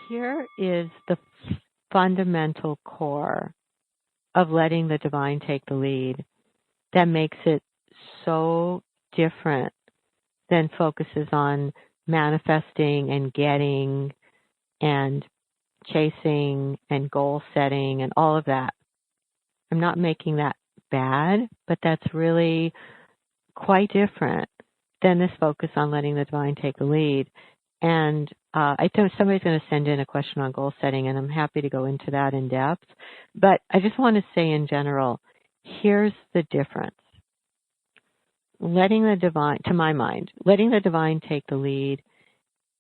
Here is the fundamental core of letting the divine take the lead that makes it so different than focuses on manifesting and getting and chasing and goal setting and all of that. I'm not making that bad, but that's really quite different than this focus on letting the divine take the lead. And I know somebody's going to send in a question on goal setting, and I'm happy to go into that in depth. But I just want to say in general, here's the difference. Letting the divine, to my mind, letting the divine take the lead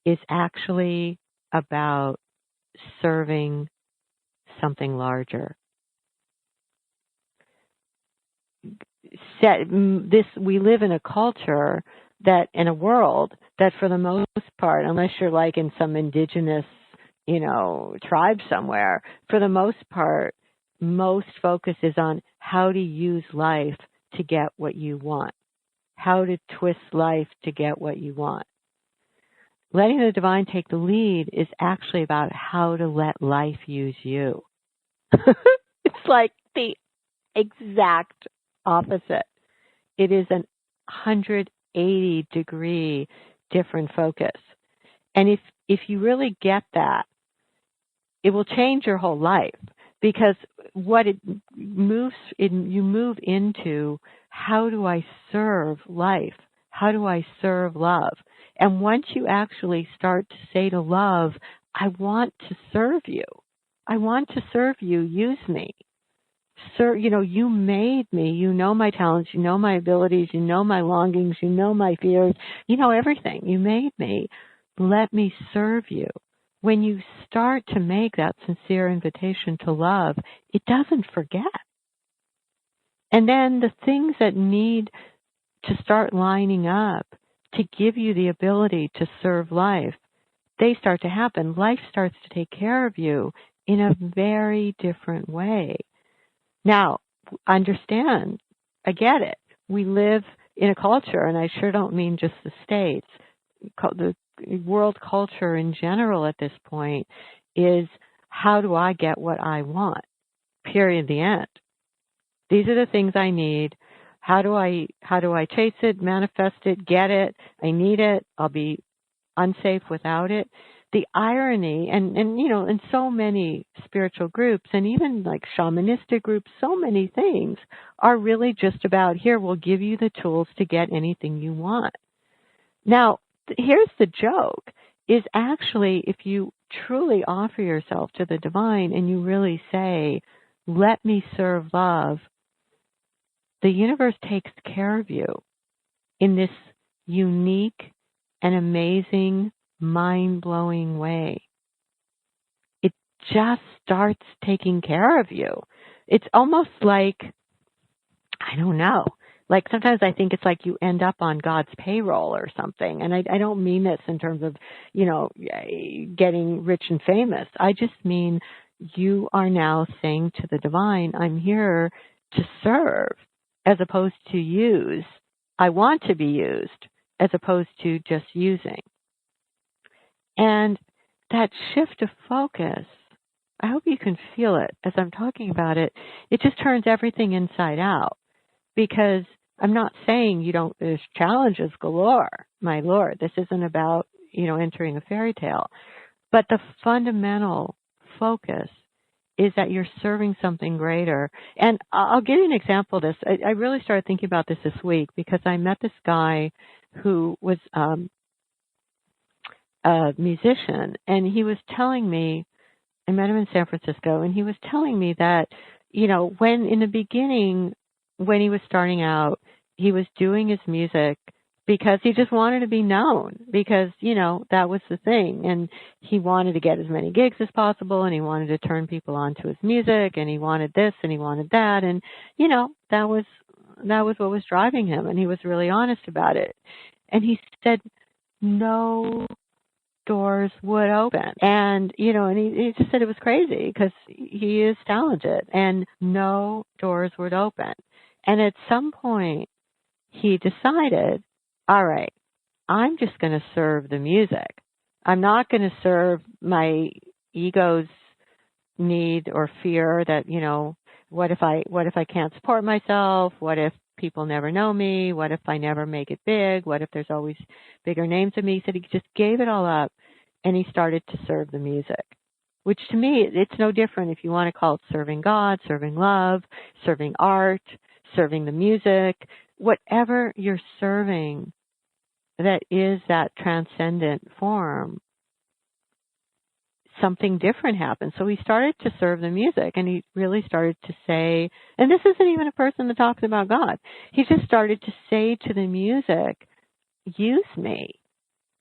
is actually about serving something larger. We live in a culture that, in a world that for the most part, unless you're like in some indigenous, tribe somewhere, for the most part, most focus is on how to use life to get what you want, how to twist life to get what you want. Letting the divine take the lead is actually about how to let life use you. It's like the exact opposite. It is an 180-degree different focus. And if you really get that, it will change your whole life, because what you move into, how do I serve life? How do I serve love? And once you actually start to say to love, I want to serve you. I want to serve you. Use me. Sir, you made me. You know my talents. You know my abilities. You know my longings. You know my fears. You know everything. You made me. Let me serve you. When you start to make that sincere invitation to love, it doesn't forget. And then the things that need to start lining up to give you the ability to serve life, they start to happen. Life starts to take care of you in a very different way. Now, understand, I get it. We live in a culture, and I sure don't mean just the States. The world culture in general at this point is, how do I get what I want? Period. The end. These are the things I need. How do I chase it, manifest it, get it? I need it. I'll be unsafe without it. The irony, and in so many spiritual groups, and even like shamanistic groups, so many things are really just about, here, we'll give you the tools to get anything you want. Now, here's the joke, is actually, if you truly offer yourself to the divine and you really say, let me serve love, the universe takes care of you in this unique and amazing, mind-blowing way. It just starts taking care of you. It's almost like, I don't know, like sometimes I think it's like you end up on God's payroll or something. And I don't mean this in terms of, getting rich and famous. I just mean you are now saying to the divine, I'm here to serve as opposed to use. I want to be used as opposed to just using. And that shift of focus, I hope you can feel it as I'm talking about it. It just turns everything inside out, because I'm not saying there's challenges galore, my Lord. This isn't about, entering a fairy tale. But the fundamental focus is that you're serving something greater. And I'll give you an example of this. I really started thinking about this week, because I met this guy who was a musician, and he was telling me, I met him in San Francisco, and he was telling me that, when in the beginning, when he was starting out, he was doing his music because he just wanted to be known, because, that was the thing. And he wanted to get as many gigs as possible, and he wanted to turn people on to his music, and he wanted this and he wanted that. And, that was what was driving him. And he was really honest about it. And he said, no doors would open. And, and he just said it was crazy, because he is talented, and no doors would open. And at some point he decided, all right, I'm just going to serve the music. I'm not going to serve my ego's need or fear that, what if I can't support myself? What if people never know me? What if I never make it big? What if there's always bigger names than me? He said he just gave it all up and he started to serve the music, which to me, it's no different if you want to call it serving God, serving love, serving art, serving the music, whatever you're serving that is that transcendent form. Something different happened. So he started to serve the music and he really started to say, and this isn't even a person that talks about God. He just started to say to the music, use me.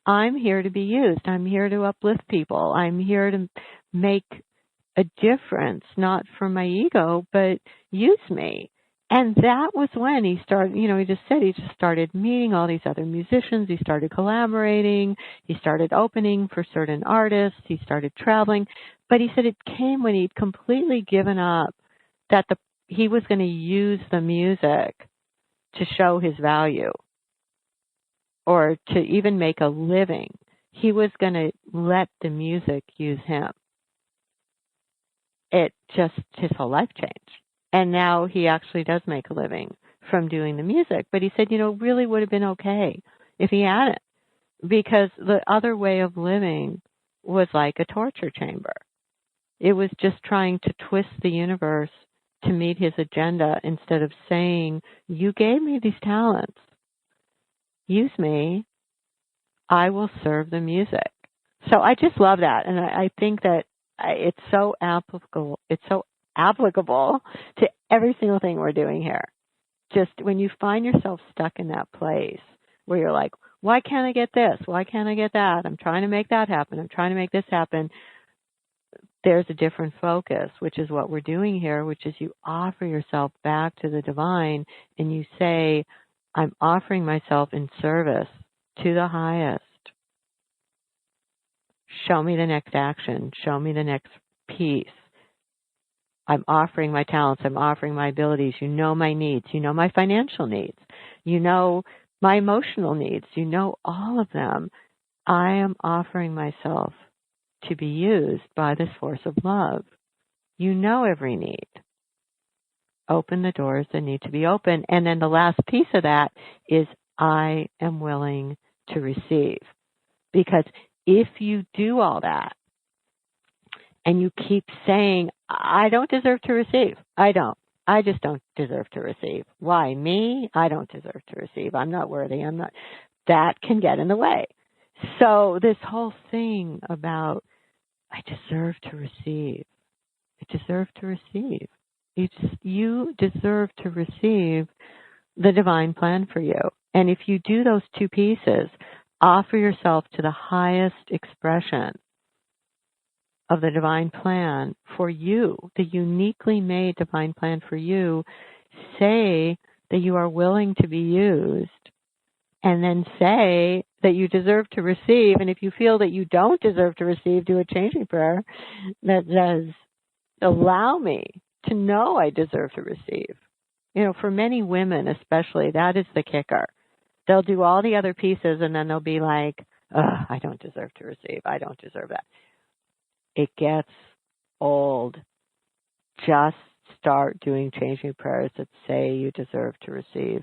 I'm here to be used. I'm here to uplift people. I'm here to make a difference, not for my ego, but use me. And that was when he started, he just said he just started meeting all these other musicians. He started collaborating. He started opening for certain artists. He started traveling. But he said it came when he'd completely given up that he was going to use the music to show his value or to even make a living. He was going to let the music use him. His whole life changed. And now he actually does make a living from doing the music. But he said, really would have been okay if he hadn't, because the other way of living was like a torture chamber. It was just trying to twist the universe to meet his agenda instead of saying, you gave me these talents. Use me. I will serve the music. So I just love that. And I think that it's so applicable. It's so applicable to every single thing we're doing here. Just when you find yourself stuck in that place where you're like, why can't I get this? Why can't I get that? I'm trying to make that happen. I'm trying to make this happen. There's a different focus, which is what we're doing here, which is you offer yourself back to the divine and you say, I'm offering myself in service to the highest. Show me the next action. Show me the next piece. I'm offering my talents. I'm offering my abilities. You know my needs. You know my financial needs. You know my emotional needs. You know all of them. I am offering myself to be used by this force of love. You know every need. Open the doors that need to be open. And then the last piece of that is I am willing to receive. Because if you do all that and you keep saying, I don't deserve to receive. I just don't deserve to receive. Why me? I don't deserve to receive. I'm not worthy. That can get in the way. So this whole thing about I deserve to receive. I deserve to receive. You deserve to receive the divine plan for you. And if you do those two pieces, offer yourself to the highest expression of the divine plan for you, the uniquely made divine plan for you, say that you are willing to be used, and then say that you deserve to receive. And if you feel that you don't deserve to receive, do a changing prayer that says, allow me to know I deserve to receive. For many women especially, that is the kicker. They'll do all the other pieces and then they'll be like, I don't deserve to receive. I don't deserve that. It gets old. Just start doing changing prayers that say you deserve to receive.